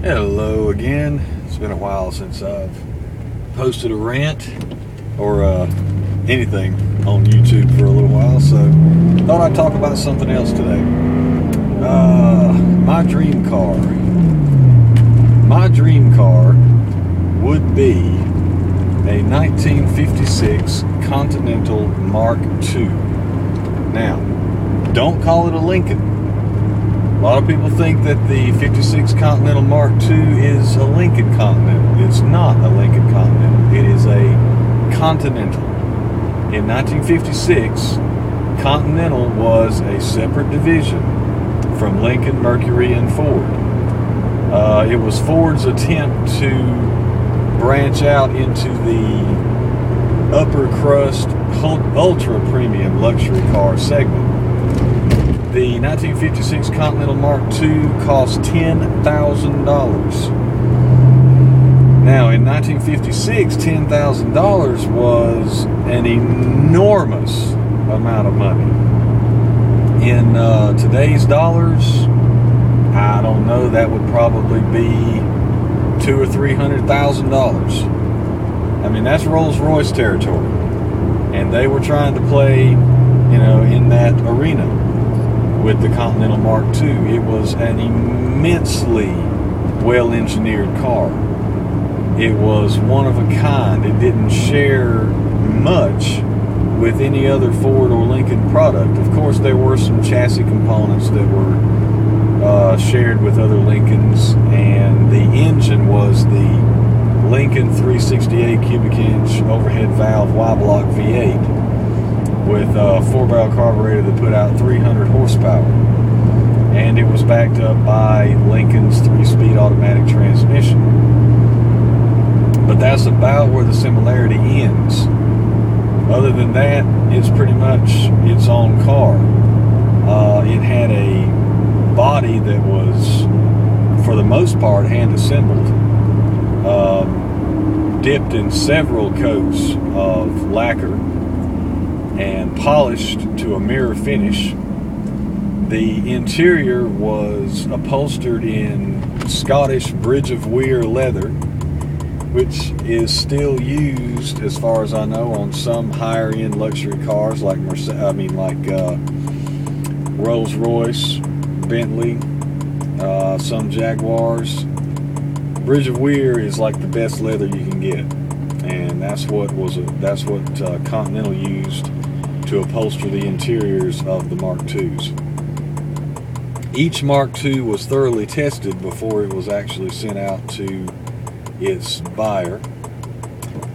Hello again. It's been a while since I've posted a rant or anything on YouTube for a little while, so thought I'd talk about something else today. My dream car. My dream car would be a 1956 Continental Mark II. Now, don't call it a Lincoln. A lot of people think that the 56 Continental Mark II is a Lincoln Continental. It's not a Lincoln Continental. It is a Continental. In 1956, Continental was a separate division from Lincoln, Mercury, and Ford. It was Ford's attempt to branch out into the upper crust, ultra premium luxury car segment. The 1956 Continental Mark II cost $10,000. Now, in 1956, $10,000 was an enormous amount of money. In today's dollars, I don't know, that would probably be $200,000 or $300,000. I mean, that's Rolls-Royce territory, and they were trying to play, in that arena with the Continental Mark II. It was an immensely well-engineered car. It was one of a kind. It didn't share much with any other Ford or Lincoln product. Of course, there were some chassis components that were shared with other Lincolns, and the engine was the Lincoln 368 cubic inch overhead valve Y-block V8 with a 4-barrel carburetor that put out 300 horsepower. And it was backed up by Lincoln's 3-speed automatic transmission. But that's about where the similarity ends. Other than that, it's pretty much its own car. It had a body that was, for the most part, hand-assembled, dipped in several coats of lacquer, and polished to a mirror finish. The interior was upholstered in Scottish Bridge of Weir leather, which is still used, as far as I know, on some higher-end luxury cars like Rolls-Royce, Bentley, some Jaguars. Bridge of Weir is like the best leather you can get, and that's what Continental used to upholster the interiors of the Mark IIs. Each Mark II was thoroughly tested before it was actually sent out to its buyer.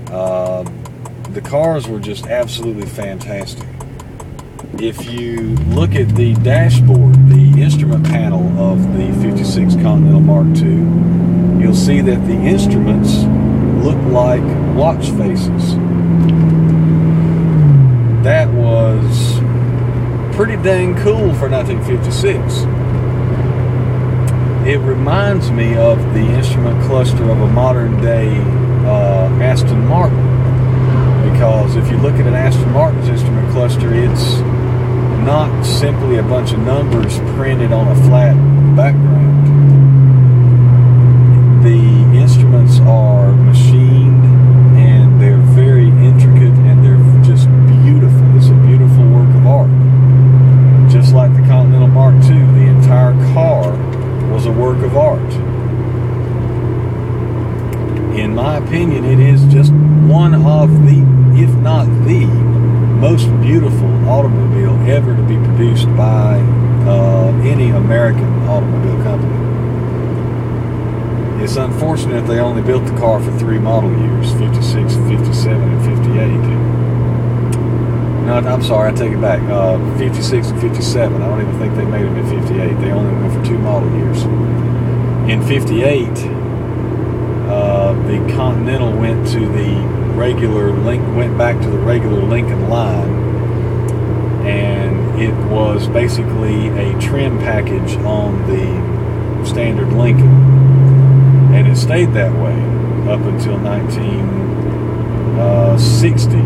The cars were just absolutely fantastic. If you look at the dashboard, the instrument panel of the 56 Continental Mark II, you'll see that the instruments look like watch faces. That was pretty dang cool for 1956. It reminds me of the instrument cluster of a modern day Aston Martin, because if you look at an Aston Martin's instrument cluster, it's not simply a bunch of numbers printed on a flat background. The instruments are machined, and they're very intricate, and they're just beautiful. It's a beautiful work of art. Just like the Continental Mark II, the entire car was a work of art. In my opinion, it is just one of the, if not the, most beautiful automobile ever to be produced by any American automobile company. It's unfortunate they only built the car for 3 model years, 56, 57, and 58. No, I'm sorry, I take it back. 56 and 57. I don't even think they made them in 58. They only went for 2 model years. In 58, the Continental went back to the regular Lincoln line, and it was basically a trim package on the standard Lincoln. And it stayed that way up until 1960,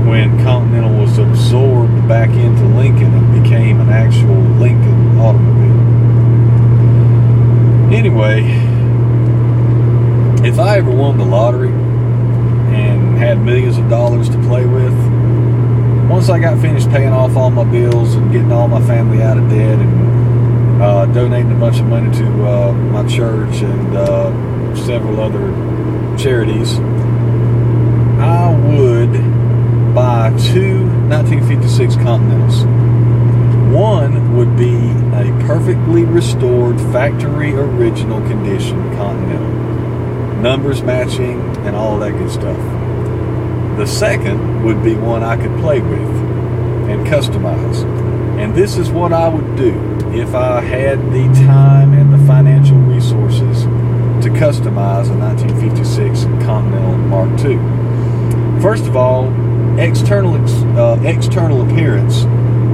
when Continental was absorbed back into Lincoln and became an actual Lincoln automobile. Anyway, won the lottery and had millions of dollars to play with, once I got finished paying off all my bills and getting all my family out of debt and donating a bunch of money to my church and several other charities, I would buy two 1956 Continentals. One would be a perfectly restored, factory original condition Continental, numbers matching and all that good stuff. The second would be one I could play with and customize. And this is what I would do if I had the time and the financial resources to customize a 1956 Continental Mark II. First of all, external appearance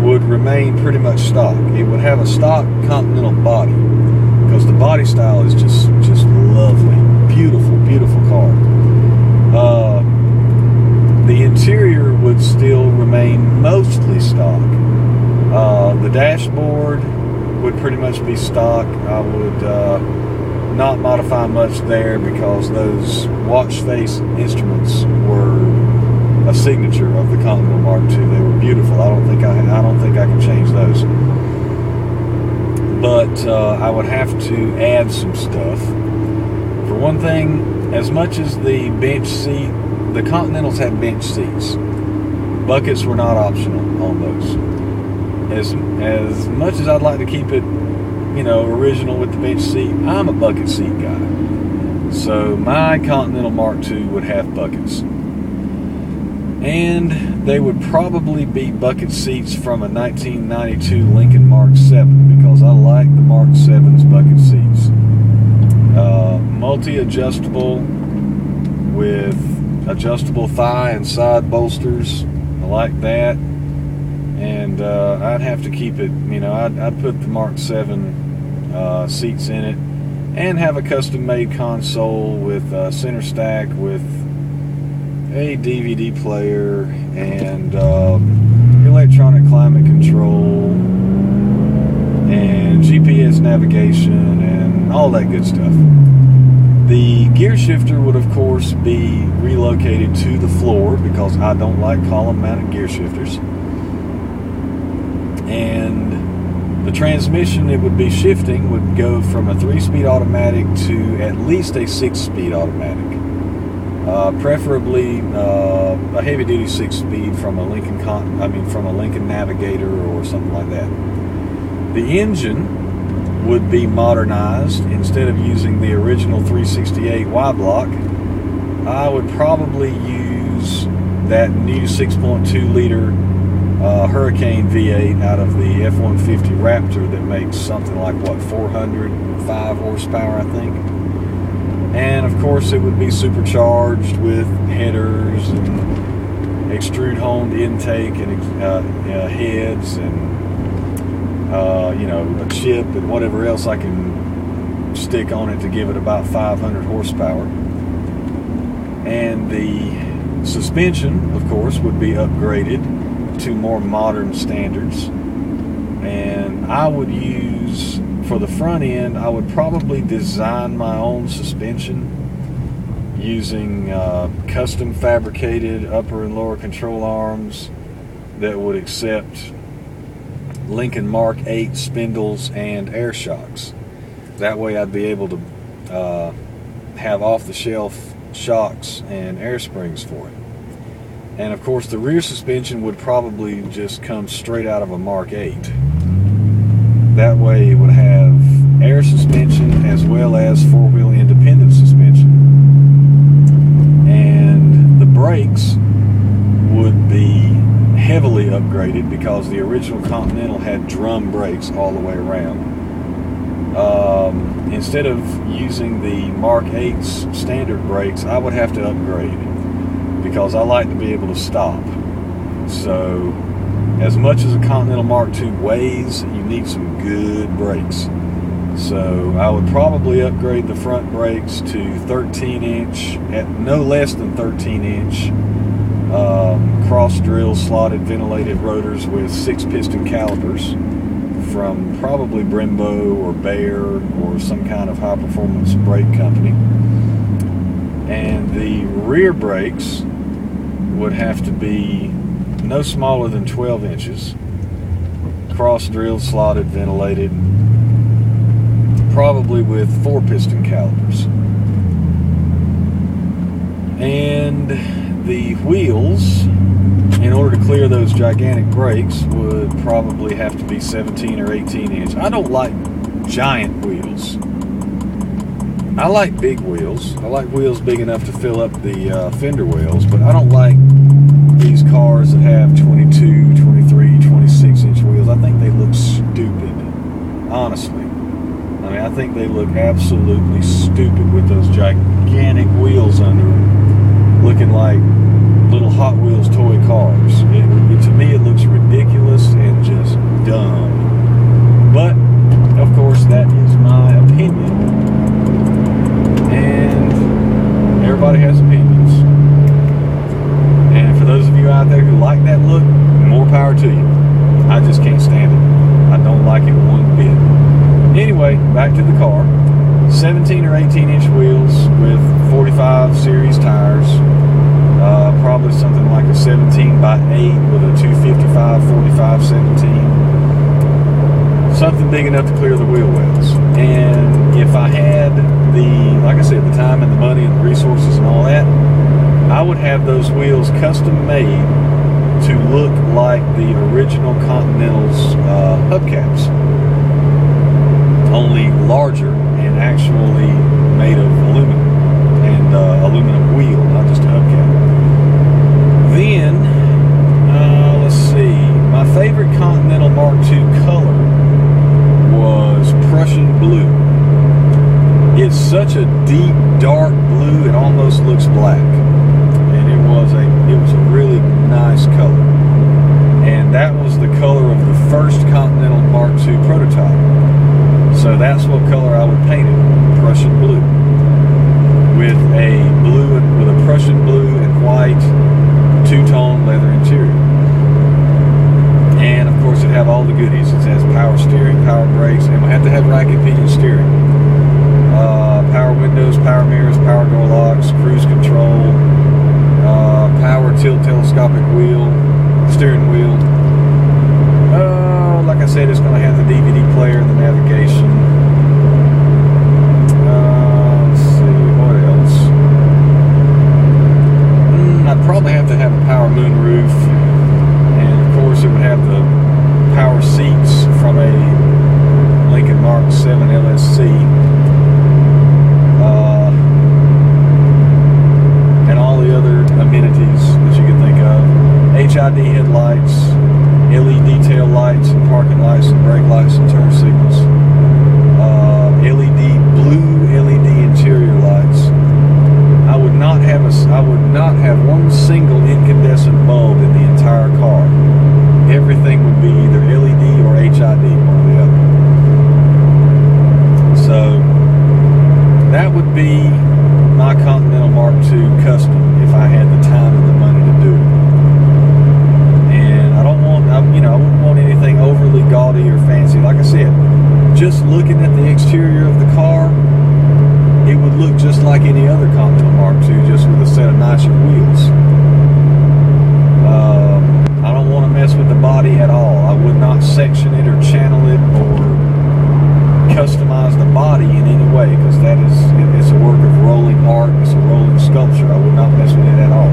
would remain pretty much stock. It would have a stock Continental body because the body style is just lovely, beautiful, beautiful car. The interior would still remain mostly stock. The dashboard would pretty much be stock. I would not modify much there because those watch face instruments were a signature of the Continental Mark II. They were beautiful. I don't think I can change those. But I would have to add some stuff. For one thing, as much as the bench seat, the Continentals had bench seats. Buckets were not optional on those. As much as I'd like to keep it, original with the bench seat, I'm a bucket seat guy. So my Continental Mark II would have buckets. And they would probably be bucket seats from a 1992 Lincoln Mark VII because I like the Mark VII's bucket seats. Multi-adjustable with adjustable thigh and side bolsters. I like that. And I'd have to keep it, I'd put the Mark VII seats in it and have a custom-made console with a center stack with a DVD player and electronic climate control and GPS navigation and all that good stuff. The gear shifter would of course be relocated to the floor because I don't like column mounted gear shifters. And the transmission it would be shifting would go from a 3-speed automatic to at least a 6-speed automatic. Preferably a heavy-duty 6-speed from a Lincoln Navigator or something like that. The engine would be modernized. Instead of using the original 368 Y block, I would probably use that new 6.2 liter Hurricane V8 out of the F-150 Raptor that makes something like 405 horsepower, I think. And of course it would be supercharged with headers and extrude honed intake and heads and a chip and whatever else I can stick on it to give it about 500 horsepower. And the suspension of course would be upgraded to more modern standards. And I would use, for the front end, I would probably design my own suspension using custom fabricated upper and lower control arms that would accept Lincoln Mark VIII spindles and air shocks. That way I'd be able to have off-the-shelf shocks and air springs for it. And of course the rear suspension would probably just come straight out of a Mark VIII. That way it would have air suspension as well as four-wheel independent suspension. And the brakes would be heavily upgraded because the original Continental had drum brakes all the way around. Instead of using the Mark VIII's standard brakes, I would have to upgrade because I like to be able to stop. So as much as a Continental Mark II weighs, you need some good brakes. So I would probably upgrade the front brakes to 13-inch, at no less than 13-inch cross-drill slotted ventilated rotors with 6-piston calipers from probably Brembo or Bayer or some kind of high-performance brake company. And the rear brakes would have to be no smaller than 12 inches, cross-drilled, slotted, ventilated, probably with 4-piston calipers. And the wheels, in order to clear those gigantic brakes, would probably have to be 17 or 18 inch. I don't like giant wheels. I like big wheels. I like wheels big enough to fill up the fender wells, but I don't like these cars that have 22, 23, 26 inch wheels. I think they look stupid, honestly. I mean, I think they look absolutely stupid with those gigantic wheels under them, looking like little Hot Wheels toy cars. To me, it looks ridiculous and just dumb. But, of course, that is my opinion. And everybody has opinions. And for those of you out there who like that look, more power to you. I just can't stand it. I don't like it one bit. Anyway, back to the car. 17 or 18 inch wheels with 45 series tires. Probably something like a 17 by 8 with a 255, 45, 17. Something big enough to clear the wheel wells. And if I had like I said, the time and the money and the resources and all that, I would have those wheels custom made to look like the original Continental's hubcaps, only larger and actually made of aluminum and aluminum wheel, not just a hubcap. Then, let's see, my favorite Continental Mark II color was Prussian blue. It's such a deep, dark blue, it almost looks black. And it was a really nice color. And that was the color of the first Continental Mark II prototype. So that's what color I would paint it, Prussian blue. With a Prussian blue and white two-tone leather interior. And of course it have all the goodies. It has power steering, power brakes, and we have to have racket pinion steering. Power windows, power mirrors, power door locks, cruise control, power tilt telescopic wheel, steering wheel. Like I said, it's going to have the DVD player, the navigation. Let's see, what else? I'd probably have to have a power moonroof, and of course it would have the power seats from a Lincoln Mark VII LSC. And all the other amenities that you can think of. HID headlights, LED tail lights and parking lights and brake lights and turn signals. Blue LED interior lights. I would not have one single incandescent bulb in the entire car. Everything would be either LED or HID, one or the other. So that would be my Continental Mark II custom if I had the time and the money to do it. And I wouldn't want anything overly gaudy or fancy. Like I said, just looking at the exterior of the car, it would look just like any other Continental Mark II, just with a set of nicer wheels. I don't want to mess with the body at all. I would not section it or channel it or customize the body in any way, because it's a work of rolling art, it's a rolling sculpture. I would not mess with it at all.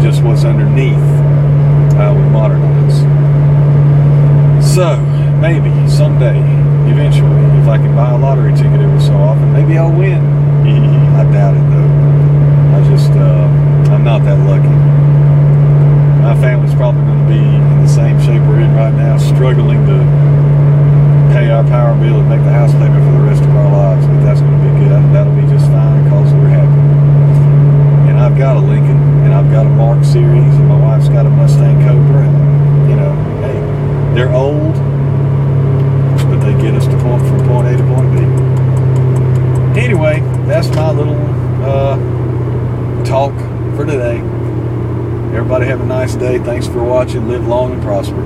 Just what's underneath I would modernize. So maybe someday, eventually, if I can buy a lottery ticket every so often, maybe I'll win. I doubt it though. I'm not that lucky. My family's probably going to be in the same shape we're in right now, struggling to pay our power bill and make the house payment for the rest of our lives, but that's going to be good. That'll be just fine because we're happy. And I've got a Lincoln, and I've got a Mark series, and my wife's got a Mustang Cobra, and hey, they're old, but they get us from point A to point B. Anyway, that's my little talk for today. Everybody have a nice day. Thanks for watching. Live long and prosper.